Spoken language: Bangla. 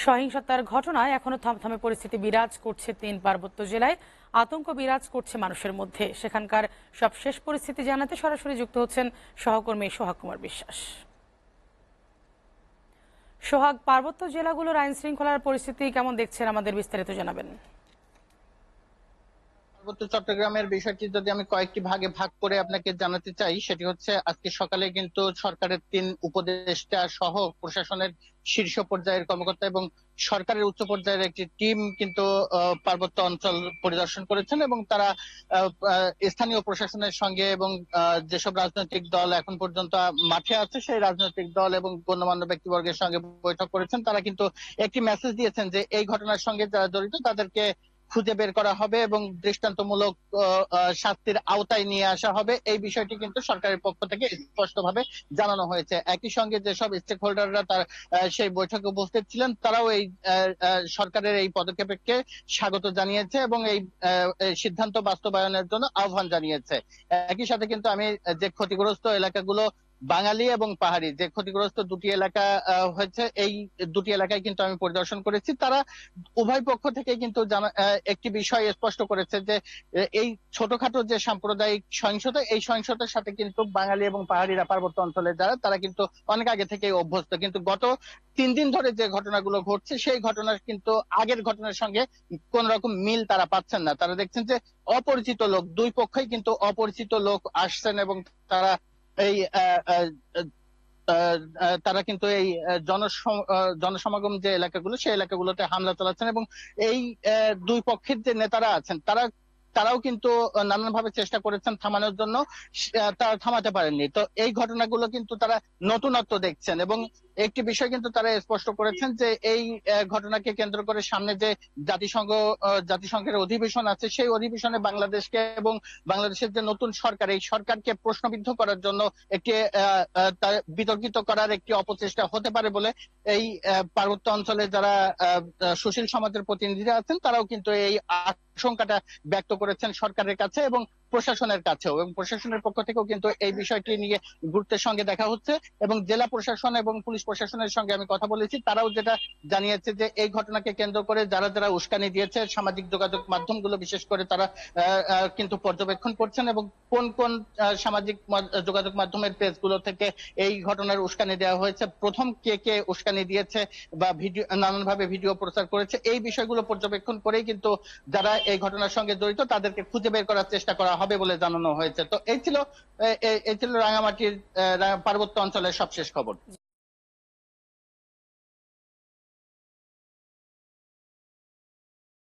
সহিংসতার ঘটনায় এখনো থমথমে পরিস্থিতি বিরাজ করছে ৩ পার্বত্য জেলায়। আতঙ্ক বিরাজ করছে মানুষের মধ্যে। সেখানকার সব শেষ পরিস্থিতি জানাতে সরাসরি যুক্ত হচ্ছেন সহকর্মী সোহাগ কুমার বিশ্বাস। সোহাগ, পার্বত্য জেলাগুলোর আইন শৃঙ্খলার পরিস্থিতি কেমন দেখছেন, আমাদের বিস্তারিত জানাবেন। পার্বত্য চট্টগ্রামের বিষয়টি যদি আমি কয়েকটি ভাগে ভাগ করে আপনাকে জানাতে চাই, সেটি হচ্ছে আজকে সকালে কিন্তু সরকারের ৩ উপদেষ্টা সহ প্রশাসনের শীর্ষ পর্যায়ের কর্মকর্তা এবং সরকারের উচ্চ পর্যায়ের একটি টিম কিন্তু পার্বত্য অঞ্চল পরিদর্শন করেছেন এবং তারা স্থানীয় প্রশাসনের সঙ্গে এবং যেসব রাজনৈতিক দল এখন পর্যন্ত মাঠে আছে সেই রাজনৈতিক দল এবং গণ্যমান্য ব্যক্তিবর্গের সঙ্গে বৈঠক করেছেন। তারা কিন্তু একটি মেসেজ দিয়েছেন যে এই ঘটনার সঙ্গে যারা জড়িত তাদেরকে খুঁজে বের করা হবে এবং দৃষ্টান্তমূলক শাস্তির আওতায় নিয়ে আসা হবে। এই বিষয়টি কিন্তু সরকারের পক্ষ থেকে স্পষ্টভাবে জানানো হয়েছে। একই সঙ্গে যেসব স্টেক হোল্ডাররা তার সেই বৈঠকে উপস্থিত ছিলেন তারাও এই সরকারের এই পদক্ষেপকে স্বাগত জানিয়েছে এবং এই সিদ্ধান্ত বাস্তবায়নের জন্য আহ্বান জানিয়েছে। একই সাথে কিন্তু আমি যে ক্ষতিগ্রস্ত এলাকাগুলো বাঙালি এবং পাহাড়ি, যে ক্ষতিগ্রস্ত দুটি এলাকা হয়েছে, এই দুটি এলাকায় কিন্তু আমি পরিদর্শন করেছি। তারা উভয় পক্ষ থেকে কিন্তু একটি বিষয় স্পষ্ট করেছে যে এই ছোটখাটো যে সাম্প্রদায়িক সহিংসতা, এই সহিংসতার সাথে কিন্তু বাঙালি এবং পাহাড়িরা পার্বত্য অঞ্চলে যারা তারা কিন্তু অনেক আগে থেকে অভ্যস্ত। কিন্তু গত ৩ দিন ধরে যে ঘটনাগুলো ঘটছে সেই ঘটনার কিন্তু আগের ঘটনার সঙ্গে কোন রকম মিল তারা পাচ্ছেন না। তারা দেখছেন যে অপরিচিত লোক, দুই পক্ষই কিন্তু অপরিচিত লোক আসছেন এবং তারা এই তারা কিন্তু এই জনসমাগম যে এলাকাগুলো সেই এলাকাগুলোতে হামলা চালাচ্ছেন এবং এই দুই পক্ষের যে নেতারা আছেন তারাও কিন্তু নানানভাবে চেষ্টা করেছেন থামানোর জন্য, তারা থামাতে পারেননি। তো এই ঘটনাগুলো কিন্তু তারা নতুনত্ব দেখছেন এবং একটি বিষয় কিন্তু তারা স্পষ্ট করেছেন যে এই ঘটনাকে কেন্দ্র করে সামনে যে জাতিসংঘের অধিবেশন আছে সেই অধিবেশনে বাংলাদেশকে এবং বাংলাদেশের যে নতুন সরকার এই সরকারকে প্রশ্নবিদ্ধ করার জন্য একটি বিতর্কিত করার একটি অপচেষ্টা হতে পারে বলে এই পার্বত্য অঞ্চলে যারা সুশীল সমাজের প্রতিনিধিরা আছেন তারাও কিন্তু এই আশঙ্কাটা ব্যক্ত করেছেন সরকারের কাছে এবং প্রশাসনের কাছেও, এবং প্রশাসনের পক্ষ থেকেও কিন্তু এই বিষয়টি নিয়ে গুরুত্বের সঙ্গে দেখা হচ্ছে। এবং জেলা প্রশাসন এবং পুলিশ প্রশাসনের সঙ্গে আমি কথা বলেছি, তারাও যেটা জানিয়েছে যে এই ঘটনাকে কেন্দ্র করে যারা যারা উস্কানি দিয়েছে সামাজিক যোগাযোগ মাধ্যমগুলো বিশেষ করে তারা কিন্তু পর্যবেক্ষণ করছেন এবং কোন কোন সামাজিক যোগাযোগ মাধ্যমের পেজগুলো থেকে এই ঘটনার উস্কানি দেওয়া হয়েছে, প্রথম কে কে উস্কানি দিয়েছে বা ভিডিও নানানভাবে ভিডিও প্রচার করেছে, এই বিষয়গুলো পর্যবেক্ষণ করেই কিন্তু যারা এই ঘটনার সঙ্গে জড়িত তাদেরকে খুঁজে বের করার চেষ্টা করা হবে বলে জানানো হয়েছে। তো এই ছিল রাঙামাটির পার্বত্য অঞ্চলের সবশেষ খবর।